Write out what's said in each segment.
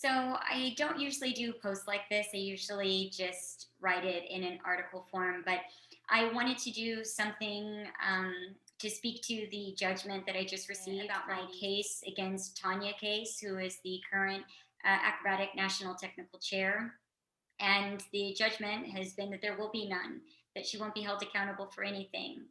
So I don't usually do posts like this. I usually just write it in an article form, but I wanted to do something to speak to the judgment that I just received about my case against Tonya Case, who is the current acrobatic national technical chair. And the judgment has been that there will be none, that she won't be held accountable for anything.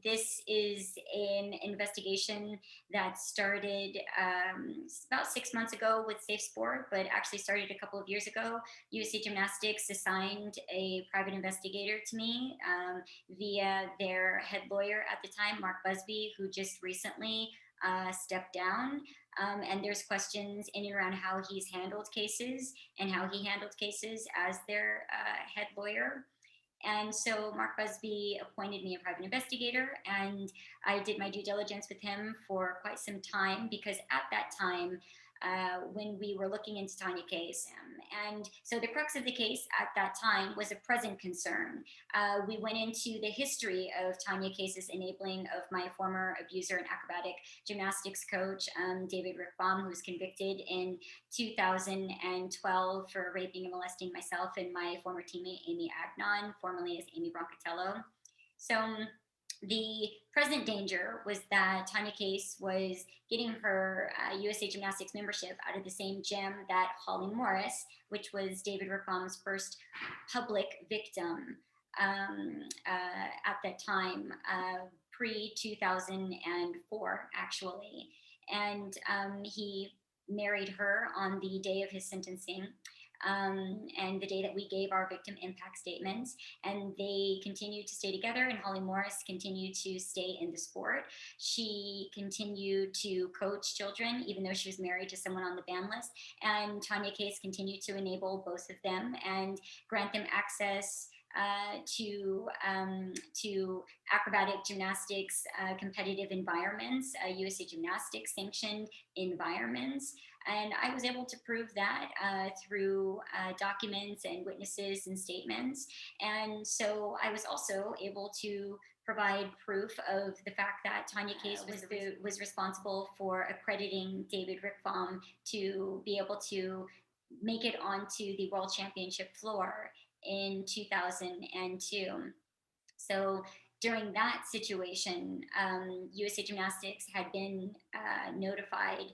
This is an investigation that started about 6 months ago with SafeSport, but actually started a couple of years ago. USA Gymnastics assigned a private investigator to me via their head lawyer at the time, Mark Busby, who just recently stepped down. And there's questions in and around how he's handled cases and how he handled cases as their head lawyer. And so Mark Busby appointed me a private investigator, and I did my due diligence with him for quite some time because at that time, when we were looking into Tonya Case. And so the crux of the case at that time was a present concern. We went into the history of Tonya Case's enabling of my former abuser and acrobatic gymnastics coach, David Reiakvam, who was convicted in 2012 for raping and molesting myself and my former teammate, Aimee Agnone, formerly as Aimee Broncatello. So the present danger was that Tonya Case was getting her USA Gymnastics membership out of the same gym that Holli Morris, which was David Reiakvam's first public victim at that time, pre-2004, actually. And he married her on the day of his sentencing. And the day that we gave our victim impact statements, and they continued to stay together, and Holli Morris continued to stay in the sport. She continued to coach children, even though she was married to someone on the ban list, and Tonya Case continued to enable both of them and grant them access to acrobatic gymnastics competitive environments, USA Gymnastics sanctioned environments. And I was able to prove that through documents and witnesses and statements. And so I was also able to provide proof of the fact that Tonya Case was responsible for accrediting David Reiakvam to be able to make it onto the World Championship floor in 2002. So during that situation, USA Gymnastics had been notified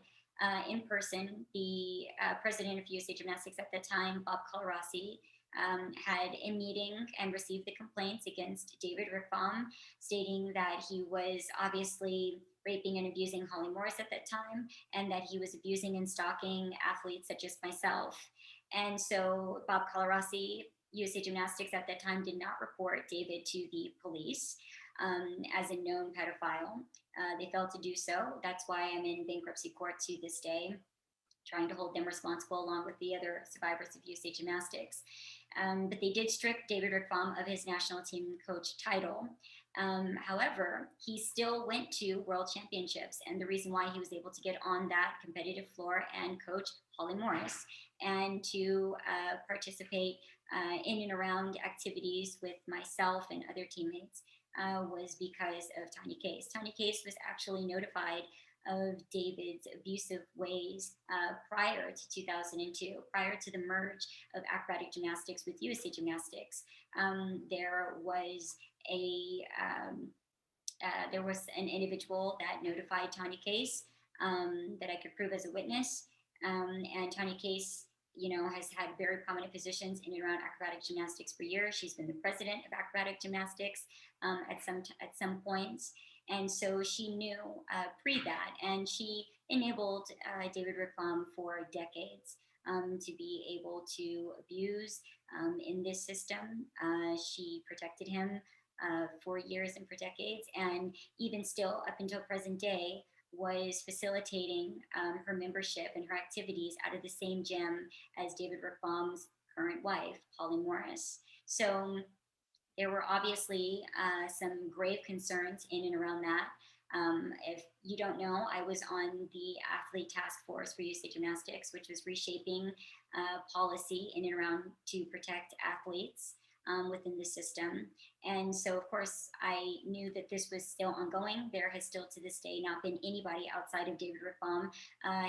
in person. The president of USA Gymnastics at the time, Bob Colarossi, had a meeting and received the complaints against David Reiakvam, stating that he was obviously raping and abusing Holli Morris at that time, and that he was abusing and stalking athletes such as myself. And so Bob Colarossi, USA Gymnastics at that time, did not report David to the police as a known pedophile. They failed to do so. That's why I'm in bankruptcy court to this day, trying to hold them responsible along with the other survivors of USA Gymnastics. But they did strip David Reiakvam of his national team coach title. However, he still went to world championships, and the reason why he was able to get on that competitive floor and coach Holli Morris and to participate in and around activities with myself and other teammates was because of Tonya Case. Tonya Case was actually notified of David's abusive ways prior to 2002, prior to the merge of acrobatic gymnastics with USA Gymnastics. There was an individual that notified Tonya Case that I could prove as a witness, and Tonya Case, has had very prominent positions in and around acrobatic gymnastics for years. She's been the president of acrobatic gymnastics at some points. And so she knew pre that, and she enabled David Reiakvam for decades to be able to abuse in this system. She protected him for years and for decades, and even still up until present day, was facilitating her membership and her activities out of the same gym as David Reiakvam's current wife, Holli Morris. So there were obviously some grave concerns in and around that. If you don't know, I was on the athlete task force for USA Gymnastics, which was reshaping policy in and around to protect athletes. within the system. And so, of course, I knew that this was still ongoing. There has still to this day not been anybody outside of David Reiakvam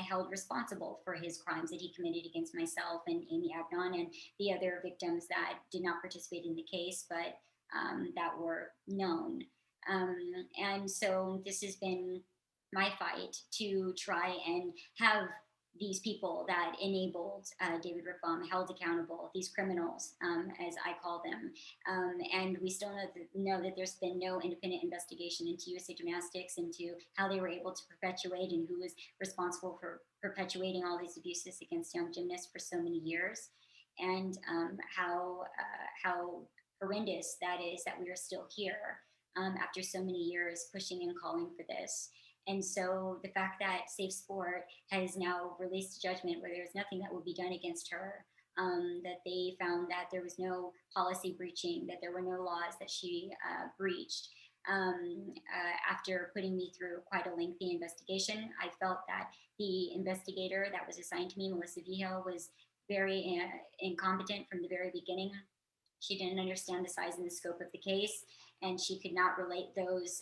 held responsible for his crimes that he committed against myself and Aimee Agnone and the other victims that did not participate in the case, but that were known. And so this has been my fight to try and have these people that enabled David Reiakvam held accountable, these criminals, as I call them. And we still know that there's been no independent investigation into USA Gymnastics, into how they were able to perpetuate and who was responsible for perpetuating all these abuses against young gymnasts for so many years, and how horrendous that is that we are still here after so many years pushing and calling for this. And so the fact that SafeSport has now released a judgment where there's nothing that will be done against her, that they found that there was no policy breaching, that there were no laws that she breached. After putting me through quite a lengthy investigation, I felt that the investigator that was assigned to me, Melissa Vigil, was very incompetent from the very beginning. She didn't understand the size and the scope of the case, and she could not relate those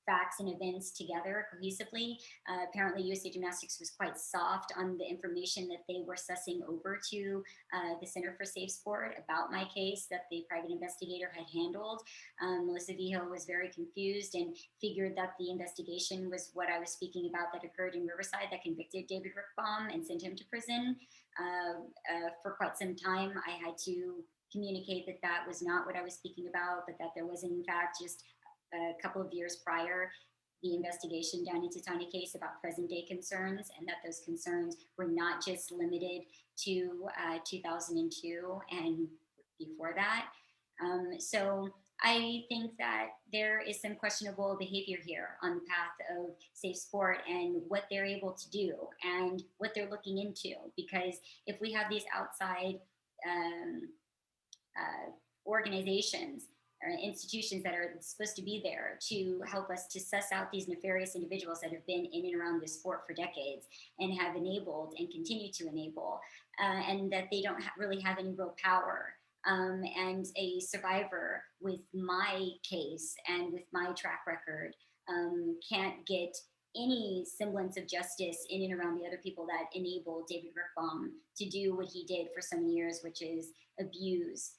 facts and events together cohesively. Apparently, USA Gymnastics was quite soft on the information that they were sussing over to the Center for SafeSport about my case that the private investigator had handled. Melissa Vigil was very confused and figured that the investigation was what I was speaking about that occurred in Riverside that convicted David Reiakvam and sent him to prison. For quite some time, I had to communicate that that was not what I was speaking about, but that there was in fact just a couple of years prior the investigation done into Tonya Case about present day concerns, and that those concerns were not just limited to 2002 and before that. So I think that there is some questionable behavior here on the path of SafeSport and what they're able to do and what they're looking into. Because if we have these outside organizations or institutions that are supposed to be there to help us to suss out these nefarious individuals that have been in and around this sport for decades and have enabled and continue to enable, and that they don't really have any real power. And a survivor with my case and with my track record can't get any semblance of justice in and around the other people that enabled David Reiakvam to do what he did for so many years, which is abuse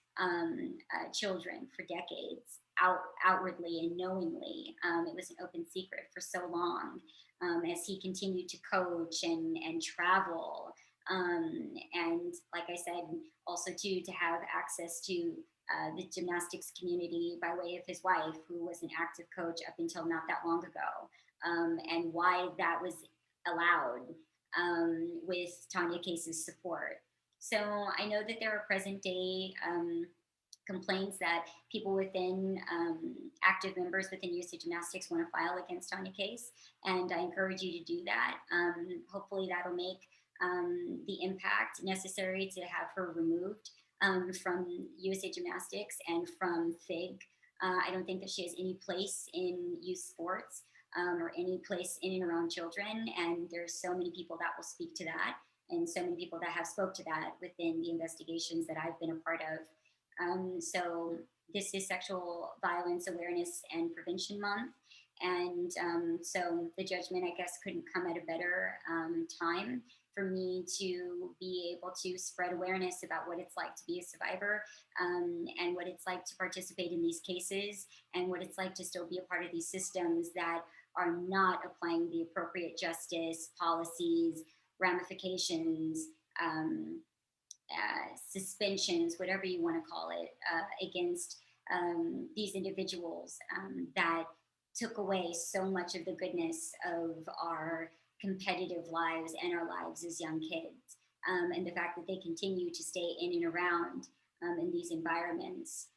children for decades, outwardly and knowingly. It was an open secret for so long, as he continued to coach and travel. And like I said, also to have access to the gymnastics community by way of his wife, who was an active coach up until not that long ago, and why that was allowed with Tonya Case's support. So I know that there are present day complaints that people within active members within USA Gymnastics want to file against Tonya Case, and I encourage you to do that. Hopefully that'll make the impact necessary to have her removed from USA Gymnastics and from FIG. I don't think that she has any place in youth sports or any place in and around children, and there's so many people that will speak to that, and so many people that have spoke to that within the investigations that I've been a part of. So this is Sexual Violence Awareness and Prevention Month. And so the judgment, I guess, couldn't come at a better time for me to be able to spread awareness about what it's like to be a survivor, and what it's like to participate in these cases, and what it's like to still be a part of these systems that are not applying the appropriate justice, policies, ramifications, suspensions, whatever you want to call it, against these individuals that took away so much of the goodness of our competitive lives and our lives as young kids. And the fact that they continue to stay in and around in these environments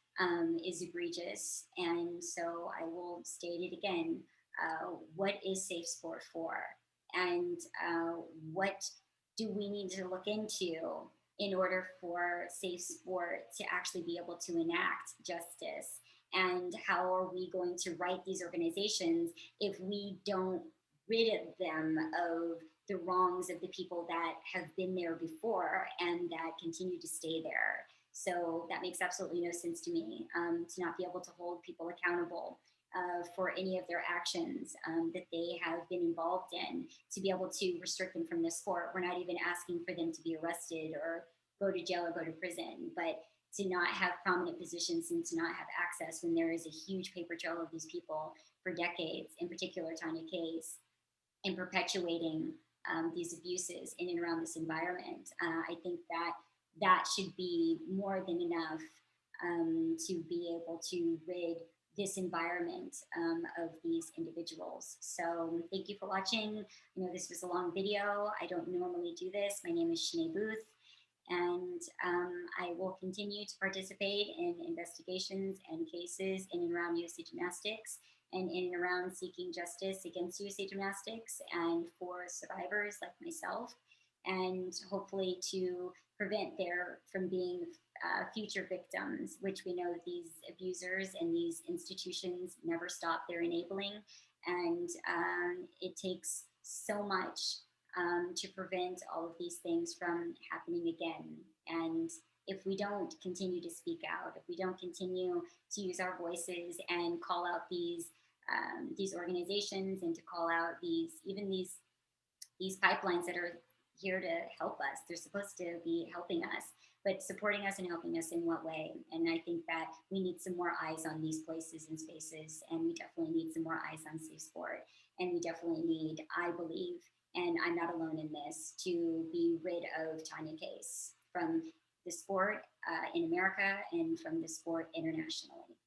is egregious. And so I will state it again. What is SafeSport for? And what do we need to look into in order for SafeSport to actually be able to enact justice? And how are we going to right these organizations if we don't rid them of the wrongs of the people that have been there before and that continue to stay there? So that makes absolutely no sense to me, to not be able to hold people accountable for any of their actions that they have been involved in, to be able to restrict them from the sport. We're not even asking for them to be arrested or go to jail or go to prison, but to not have prominent positions and to not have access when there is a huge paper trail of these people for decades, in particular Tonya Case, and perpetuating these abuses in and around this environment. I think that that should be more than enough to be able to rid this environment of these individuals. So thank you for watching. This was a long video. I don't normally do this. My name is Shanae Booth, and I will continue to participate in investigations and cases in and around USA Gymnastics and in and around seeking justice against USA Gymnastics and for survivors like myself, and hopefully to prevent there from being future victims, which we know that these abusers and these institutions never stop their enabling. And it takes so much to prevent all of these things from happening again. And if we don't continue to speak out, if we don't continue to use our voices and call out these organizations, and to call out these pipelines that are here to help us. They're supposed to be helping us, but supporting us and helping us in what way? And I think that we need some more eyes on these places and spaces, and we definitely need some more eyes on SafeSport. And we definitely need, I believe, and I'm not alone in this, to be rid of Tonya Case from the sport in America and from the sport internationally.